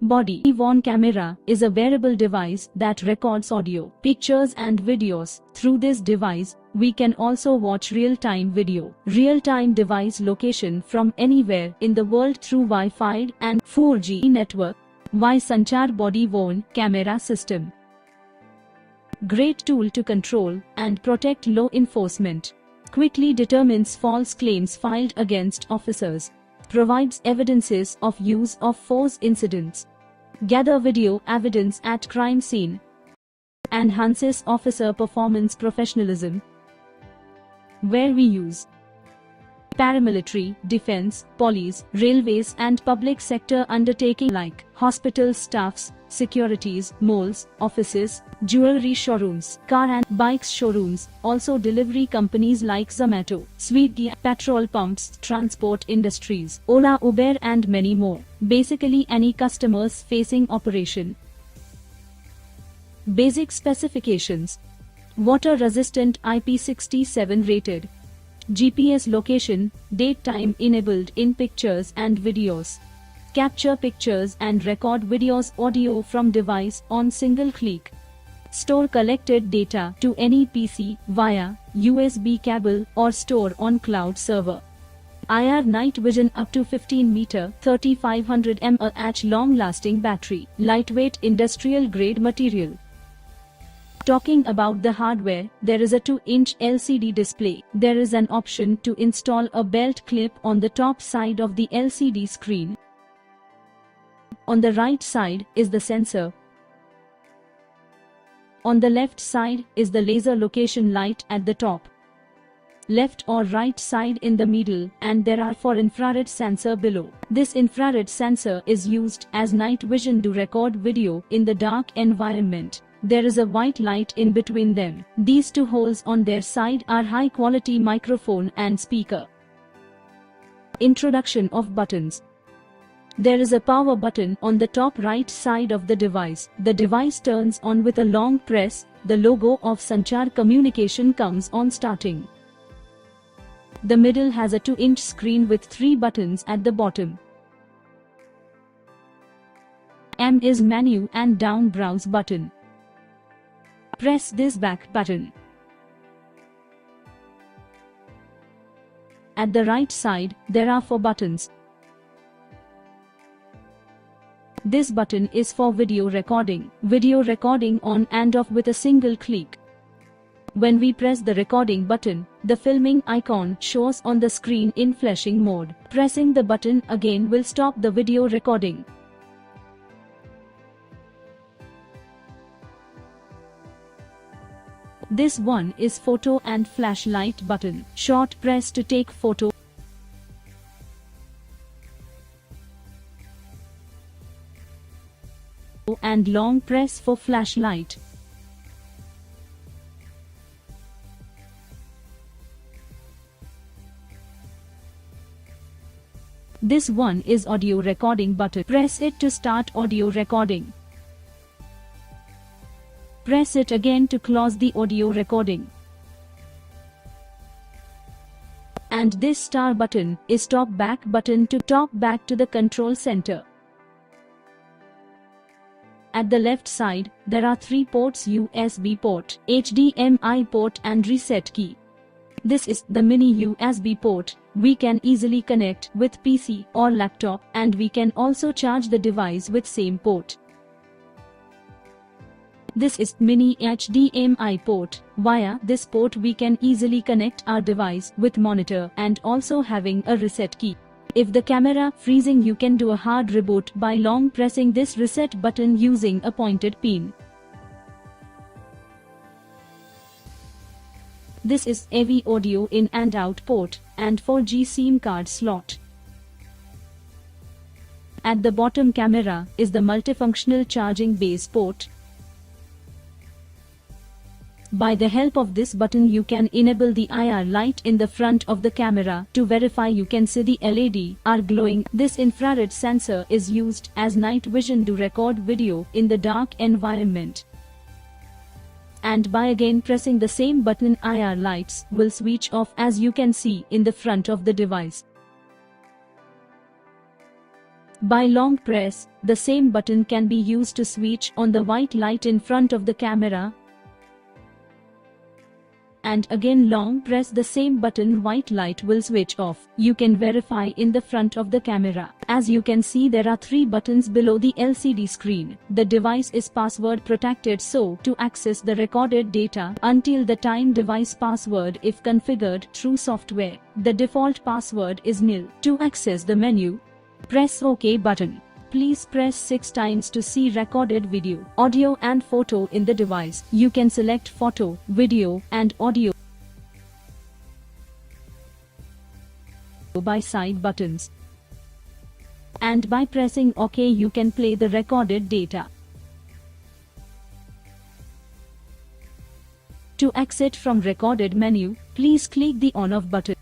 Body-worn camera is a wearable device that records audio, pictures and videos. Through this device, we can also watch real-time video, real-time device location from anywhere in the world through Wi-Fi and 4G network. Why Sanchar Body-worn Camera System? Great tool to control and protect law enforcement. Quickly determines false claims filed against officers. Provides evidences of use of force incidents. Gather video evidence at crime scene. Enhances officer performance professionalism. Where we use paramilitary, defense, police, railways and public sector undertaking like hospital staffs, securities, malls, offices, jewelry showrooms, car and bikes showrooms, also delivery companies like Zomato, Swiggy, petrol pumps, transport industries, Ola, Uber and many more. Basically any customers facing operation. Basic specifications. Water resistant IP67 rated. GPS location, date time enabled in pictures and videos. Capture pictures and record videos audio from device on single click. Store collected data to any PC via USB cable or store on cloud server. IR night vision up to 15 meter 3500 mAh long lasting battery. Lightweight industrial grade material. Talking about the hardware, there is a 2-inch LCD display. There is an option to install a belt clip on the top side of the LCD screen. On the right side is the sensor. On the left side is the laser location light at the top. Left or right side in the middle, and there are 4 infrared sensor below. This infrared sensor is used as night vision to record video in the dark environment. There is a white light in between them. These 2 holes on their side are high quality microphone and speaker. Introduction of buttons. There is a power button on the top right side of the device. The device turns on with a long press. The logo of Sanchar Communication comes on starting. The middle has a 2-inch screen with 3 buttons at the bottom. M is menu and down browse button. Press this back button. At the right side, there are 4 buttons. This button is for video recording. Video recording on and off with a single click. When we press the recording button, the filming icon shows on the screen in flashing mode. Pressing the button again will stop the video recording. This one is photo and flashlight button. Short press to take photo. And long press for flashlight. This one is audio recording button. Press it to start audio recording. Press it again to close the audio recording. And this star button is talk back button to talk back to the control center. At the left side, there are 3 ports: USB port, HDMI port and reset key. This is the mini USB port. We can easily connect with PC or laptop, and we can also charge the device with same port. This is mini HDMI port. Via this port we can easily connect our device with monitor and also having a reset key. If the camera freezing, you can do a hard reboot by long pressing this reset button using a pointed pin. This is AV audio in and out port and 4G SIM card slot. At the bottom camera is the multifunctional charging base port. By the help of this button you can enable the IR light in the front of the camera. To verify you can see the LED are glowing. This infrared sensor is used as night vision to record video in the dark environment. And by again pressing the same button, IR lights will switch off, as you can see in the front of the device. By long press, the same button can be used to switch on the white light in front of the camera, and again long press the same button, white light will switch off. You can verify in the front of the camera. As you can see, there are 3 buttons below the LCD screen. The device is password protected, so to access the recorded data until the time device password if configured through software, the default password is nil. To access the menu, press OK button. Please press 6 times to see recorded video, audio and photo in the device. You can select photo, video and audio by side buttons. And by pressing OK you can play the recorded data. To exit from recorded menu, please click the on-off button.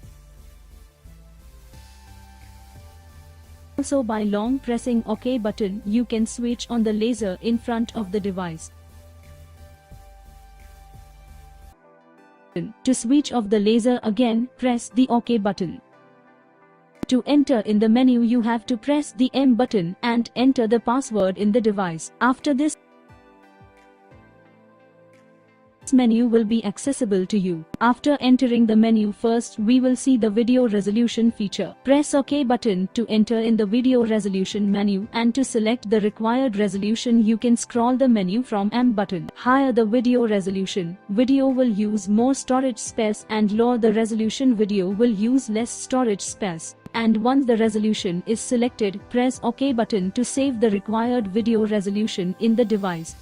Also, by long pressing OK button, you can switch on the laser in front of the device. To switch off the laser again, press the OK button. To enter in the menu, you have to press the M button and enter the password in the device. After this menu will be accessible to you. After entering the menu, first we will see the video resolution feature. Press OK button to enter in the video resolution menu, and to select the required resolution you can scroll the menu from M button. Higher the video resolution, video will use more storage space, and lower the resolution, video will use less storage space. And once the resolution is selected, press OK button to save the required video resolution in the device.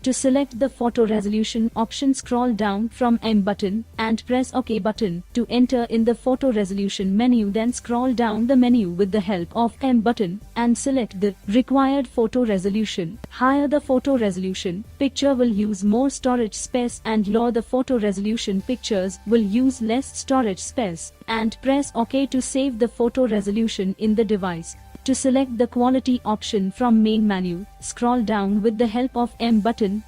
To select the photo resolution option, scroll down from M button and press OK button to enter in the photo resolution menu. Then scroll down the menu with the help of M button and select the required photo resolution. Higher the photo resolution, picture will use more storage space, and lower the photo resolution, pictures will use less storage space. And press OK to save the photo resolution in the device. To select the quality option from main menu, scroll down with the help of M button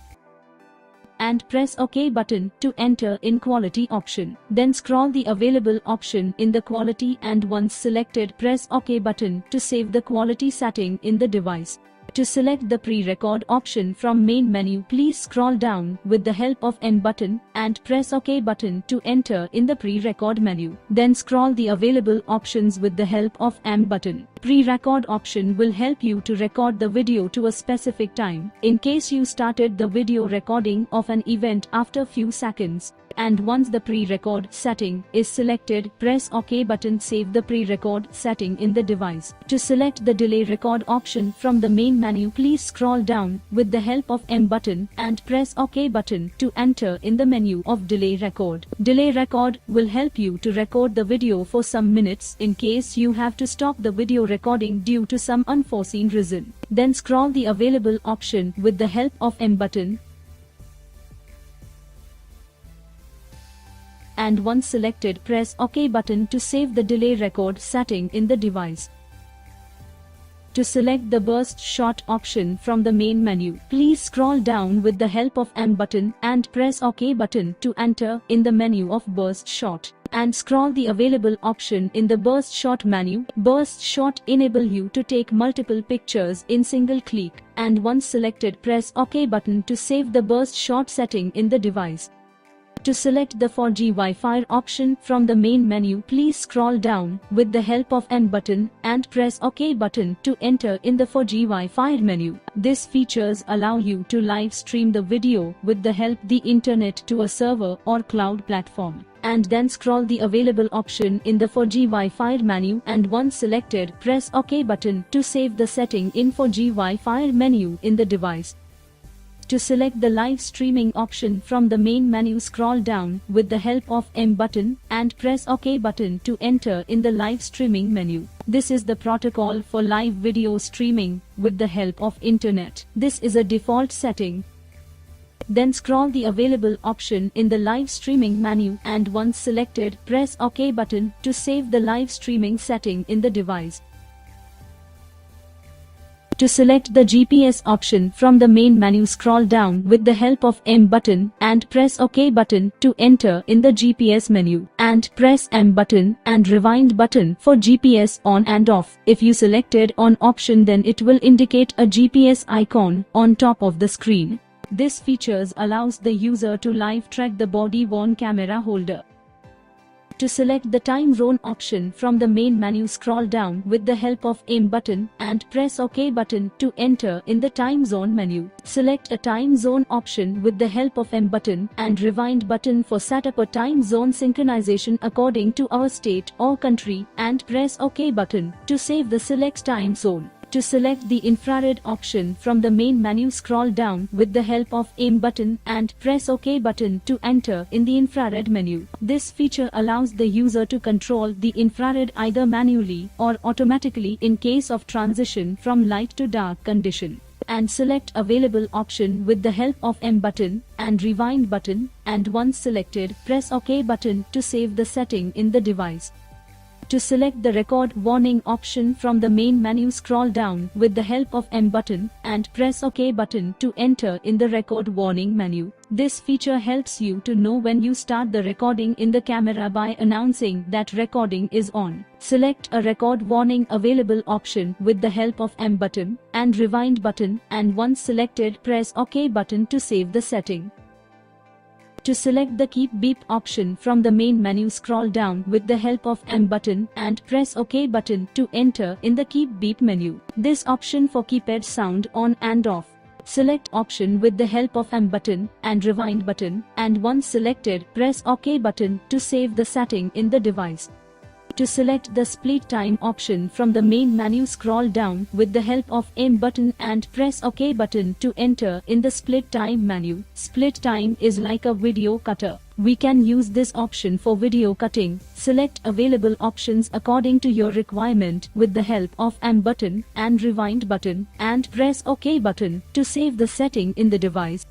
and press OK button to enter in quality option. Then scroll the available option in the quality, and once selected, press OK button to save the quality setting in the device. To select the pre-record option from main menu, please scroll down with the help of M button and press OK button to enter in the pre-record menu. Then scroll the available options with the help of M button. Pre-record option will help you to record the video to a specific time. In case you started the video recording of an event after few seconds, and once the pre-record setting is selected, press OK button, save the pre-record setting in the device. To select the delay record option from the main menu, please scroll down with the help of M button and press OK button to enter in the menu of delay record. Delay record will help you to record the video for some minutes in case you have to stop the video recording due to some unforeseen reason. Then scroll the available option with the help of M button, and once selected, press OK button to save the delay record setting in the device. To select the burst shot option from the main menu, please scroll down with the help of M button and press OK button to enter in the menu of burst shot. And scroll the available option in the burst shot menu. Burst shot enable you to take multiple pictures in single click, and once selected, press OK button to save the burst shot setting in the device. To select the 4G Wi-Fi option from the main menu, please scroll down with the help of M button and press OK button to enter in the 4G Wi-Fi menu. These features allow you to live stream the video with the help the internet to a server or cloud platform. And then scroll the available option in the 4G Wi-Fi menu, and once selected, press OK button to save the setting in 4G Wi-Fi menu in the device. To select the live streaming option from the main menu, scroll down with the help of M button and press OK button to enter in the live streaming menu. This is the protocol for live video streaming with the help of internet. This is a default setting. Then scroll the available option in the live streaming menu, and once selected, press OK button to save the live streaming setting in the device. To select the GPS option from the main menu, scroll down with the help of M button and press OK button to enter in the GPS menu, and press M button and rewind button for GPS on and off. If you selected on option, then it will indicate a GPS icon on top of the screen. This features allows the user to live track the body-worn camera holder. To select the time zone option from the main menu, scroll down with the help of M button and press OK button to enter in the time zone menu. Select a time zone option with the help of M button and rewind button for set up a time zone synchronization according to our state or country, and press OK button to save the select time zone. To select the infrared option from the main menu, scroll down with the help of M button and press OK button to enter in the infrared menu. This feature allows the user to control the infrared either manually or automatically in case of transition from light to dark condition. And select available option with the help of M button and rewind button, and once selected, press OK button to save the setting in the device. To select the record warning option from the main menu, scroll down with the help of M button and press OK button to enter in the record warning menu. This feature helps you to know when you start the recording in the camera by announcing that recording is on. Select a record warning available option with the help of M button and rewind button, and once selected, press OK button to save the setting. To select the keep beep option from the main menu, scroll down with the help of M button and press OK button to enter in the keep beep menu. This option for keypad sound on and off. Select option with the help of M button and rewind button, and once selected, press OK button to save the setting in the device. To select the split time option from the main menu, scroll down with the help of M button and press OK button to enter in the split time menu. Split time is like a video cutter. We can use this option for video cutting. Select available options according to your requirement with the help of M button and rewind button, and press OK button to save the setting in the device.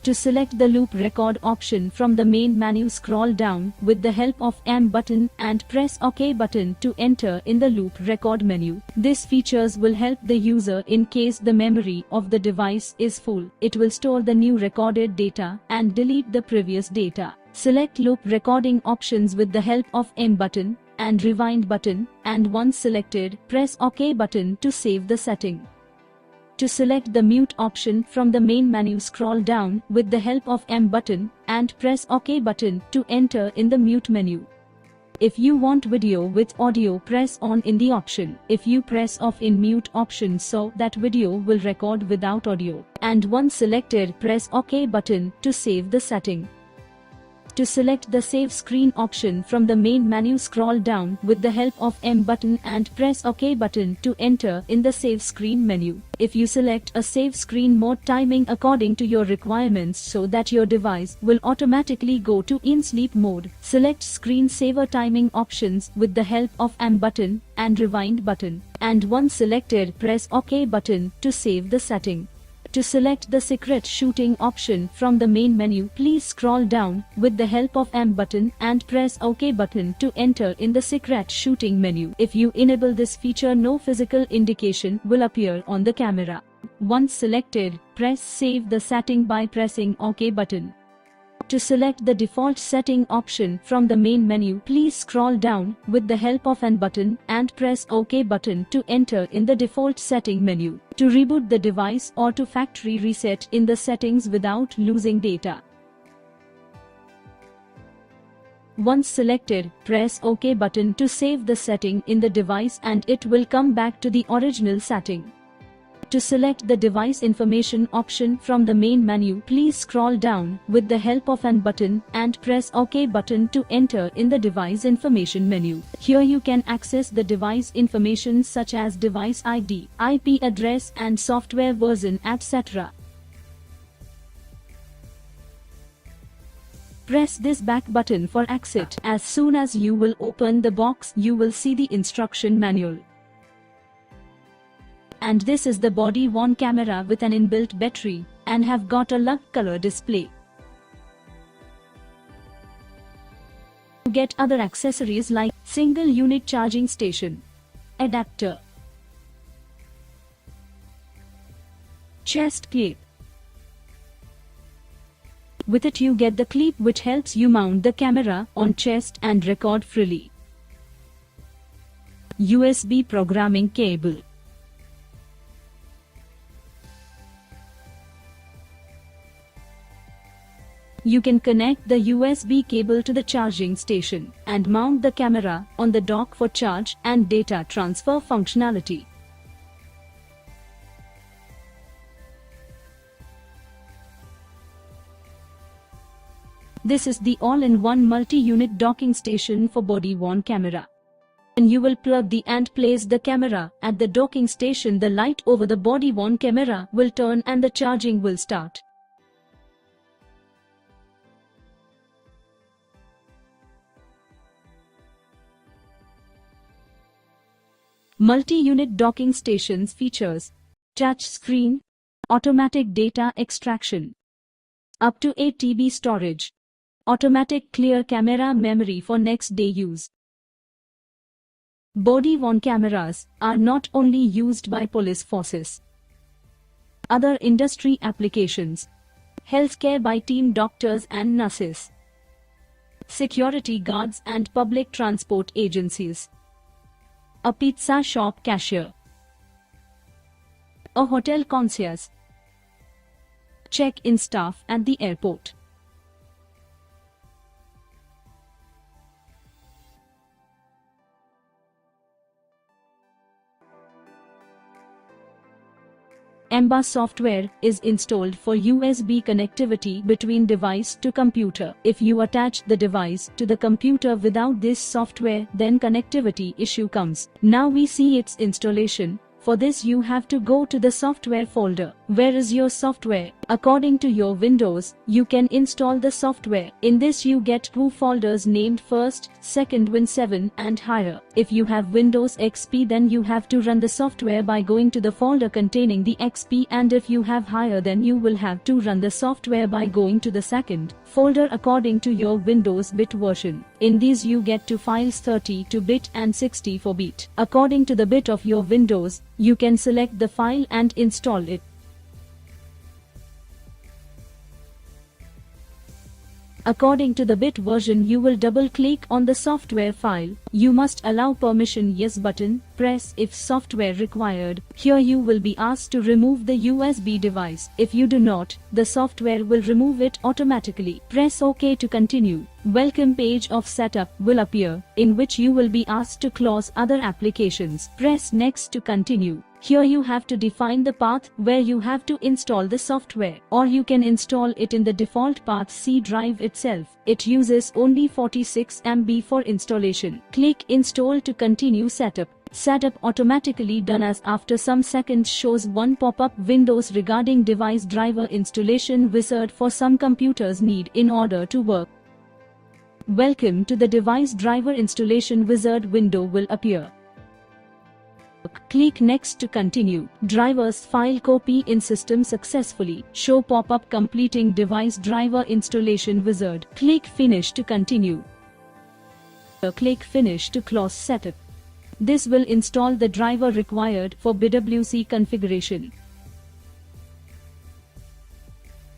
To select the loop record option from the main menu, scroll down with the help of M button and press OK button to enter in the loop record menu. These features will help the user in case the memory of the device is full. It will store the new recorded data and delete the previous data. Select loop recording options with the help of M button and rewind button, and once selected, press OK button to save the setting. To select the mute option from the main menu, scroll down with the help of M button and press OK button to enter in the mute menu. If you want video with audio, press on in the option. If you press off in mute option, so that video will record without audio. And once selected, press OK button to save the setting. To select the save screen option from the main menu, scroll down with the help of M button and press OK button to enter in the save screen menu. If you select a save screen mode timing according to your requirements so that your device will automatically go to in sleep mode, select screen saver timing options with the help of M button and rewind button, and once selected, press OK button to save the setting. To select the secret shooting option from the main menu, please scroll down with the help of M button and press OK button to enter in the secret shooting menu. If you enable this feature, no physical indication will appear on the camera. Once selected, press save the setting by pressing OK button. To select the default setting option from the main menu, please scroll down with the help of N button and press OK button to enter in the default setting menu. To reboot the device or to factory reset in the settings without losing data. Once selected, press OK button to save the setting in the device and it will come back to the original setting. To select the device information option from the main menu, please scroll down with the help of N button and press OK button to enter in the device information menu. Here you can access the device information such as device ID, IP address and software version, etc. Press this back button for exit. As soon as you will open the box, you will see the instruction manual. And this is the body-worn camera with an inbuilt battery and have got a LUG color display. You get other accessories like single unit charging station, adapter, Chest clip. With it you get the clip which helps you mount the camera on chest and record freely. USB programming cable. You can connect the USB cable to the charging station and mount the camera on the dock for charge and data transfer functionality. This is the all-in-one multi-unit docking station for body-worn camera. When you will plug the and place the camera at the docking station, the light over the body-worn camera will turn and the charging will start. Multi-unit docking stations features touch screen, automatic data extraction, up to 8 TB storage, automatic clear camera memory for next day use. Body-worn cameras are not only used by police forces. Other industry applications, healthcare by team doctors and nurses, security guards and public transport agencies, a pizza shop cashier, a hotel concierge, check-in staff at the airport. EMBA software is installed for USB connectivity between device to computer. If you attach the device to the computer without this software, then connectivity issue comes. Now we see its installation. For this you have to go to the software folder. Where is your software? According to your Windows, you can install the software. In this you get two folders named first, second, Win 7 and higher. If you have Windows XP, then you have to run the software by going to the folder containing the XP, and if you have higher, then you will have to run the software by going to the second folder according to your Windows bit version. In these you get two files, 32-bit and 64-bit. According to the bit of your Windows, you can select the file and install it. According to the bit version, you will double-click on the software file. You must allow permission yes button, press if software required. Here you will be asked to remove the USB device. If you do not, the software will remove it automatically. Press OK to continue. Welcome page of setup will appear, in which you will be asked to close other applications. Press next to continue. Here you have to define the path where you have to install the software, or you can install it in the default path C drive itself. It uses only 46 MB for installation. Click install to continue setup. Setup automatically done, as after some seconds shows one pop-up windows regarding device driver installation wizard for some computers need in order to work. Welcome to the device driver installation wizard window will appear. Click next to continue. Drivers file copy in system successfully. Show pop-up completing device driver installation wizard. Click finish to continue. Click finish to close setup. This will install the driver required for BWC configuration.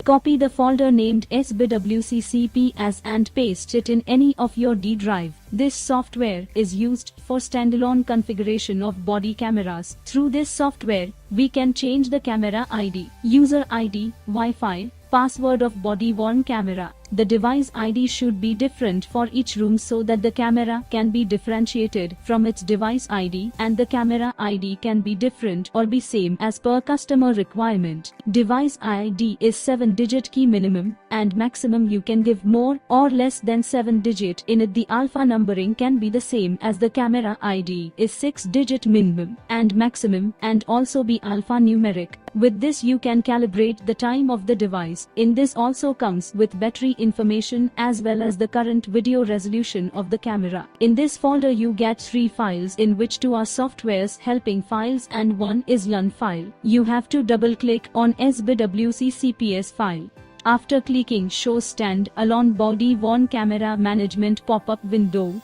Copy the folder named SBWC CP and paste it in any of your D drive. This software is used for standalone configuration of body cameras. Through this software, we can change the camera ID, user ID, Wi-Fi, password of body-worn camera. The device ID should be different for each room so that the camera can be differentiated from its device ID, and the camera ID can be different or be same as per customer requirement. Device ID is 7-digit key minimum and maximum. You can give more or less than 7-digit in it. The alpha numbering can be the same as the camera ID is 6-digit minimum and maximum, and also be alpha numeric. With this you can calibrate the time of the device. In this also comes with battery information as well as the current video resolution of the camera. In this folder you get 3 files, in which 2 are softwares helping files and 1 is LUN file. You have to double click on SBWC CPS file. After clicking show stand alone body worn camera management pop-up window.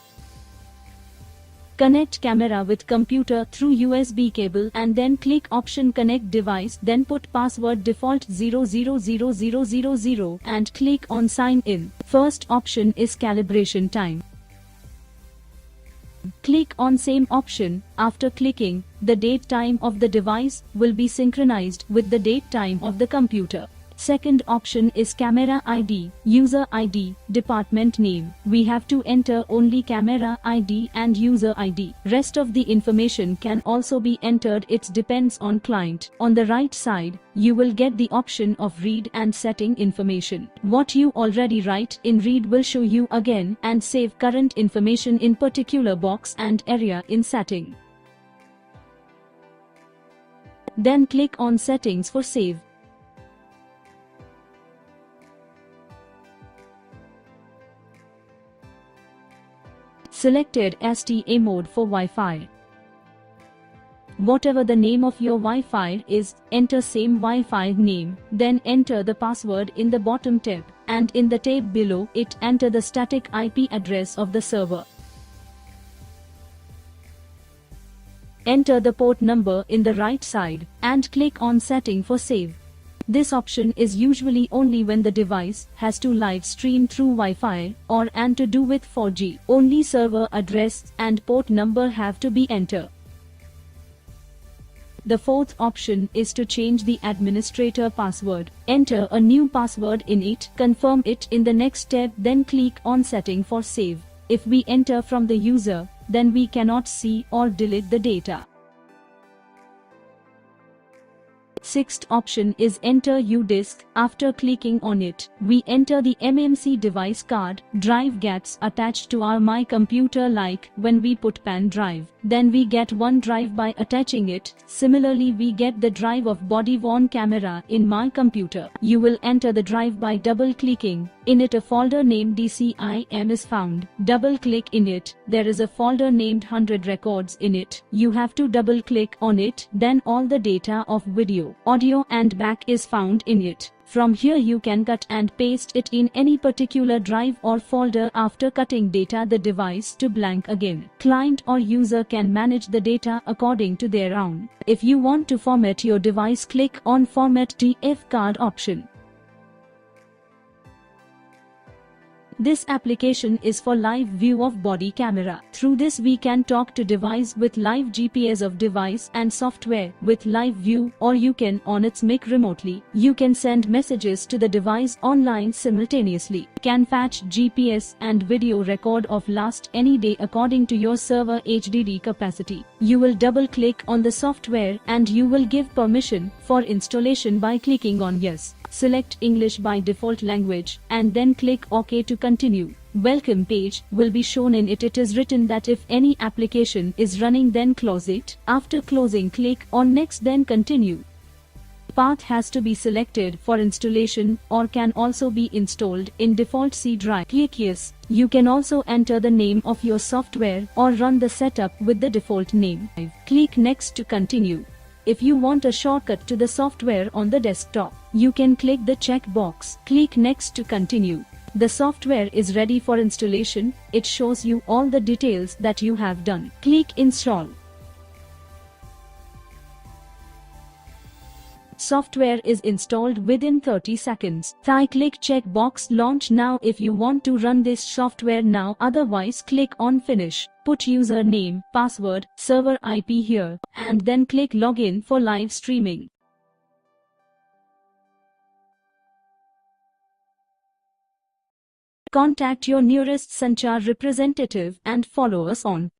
Connect camera with computer through USB cable and then click option connect device, then put password default 000000 and click on sign in. First option is calibration time. Click on same option. After clicking, the date time of the device will be synchronized with the date time of the computer. Second option is camera ID, user ID, department name. We have to enter only camera ID and user ID. Rest of the information can also be entered, it depends on client. On the right side, you will get the option of read and setting information. What you already write in read will show you again and save current information in particular box and area in setting. Then click on settings for save. Selected STA mode for Wi-Fi. Whatever the name of your Wi-Fi is, enter same Wi-Fi name, then enter the password in the bottom tab, and in the tab below it enter the static IP address of the server. Enter the port number in the right side, and click on setting for save. This option is usually only when the device has to live stream through Wi-Fi or and to do with 4G. Only server address and port number have to be entered. The fourth option is to change the administrator password. Enter a new password in it, confirm it in the next tab, then click on setting for save. If we enter from the user, then we cannot see or delete the data. Sixth option is enter U-disk. After clicking on it, we enter the MMC device card. Drive gets attached to our My Computer like when we put pen drive. Then we get one drive by attaching it. Similarly, we get the drive of body-worn camera in My Computer. You will enter the drive by double-clicking. In it a folder named DCIM is found. Double-click in it. There is a folder named 100 records in it. You have to double-click on it. Then all the data of video, audio and back is found in it. From here you can cut and paste it in any particular drive or folder. After cutting data the device to blank again. Client or user can manage the data according to their own. If you want to format your device, click on Format TF card option. This application is for live view of body camera. Through this we can talk to device with live GPS of device and software with live view, or you can on its mic remotely. You can send messages to the device online simultaneously. Can fetch GPS and video record of last any day according to your server HDD capacity. You will double click on the software and you will give permission for installation by clicking on yes. Select English by default language and then click OK to continue. Welcome page will be shown in it. It is written that if any application is running then close it. After closing click on next then continue. Path has to be selected for installation or can also be installed in default C drive. Click yes. You can also enter the name of your software or run the setup with the default name. Click next to continue. If you want a shortcut to the software on the desktop, you can click the check box. Click next to continue. The software is ready for installation. It shows you all the details that you have done. Click install. Software is installed within 30 seconds. Click check box launch now if you want to run this software now, otherwise click on finish. Put username, password, server IP here, and then click login for live streaming. Contact your nearest Sanchar representative and follow us on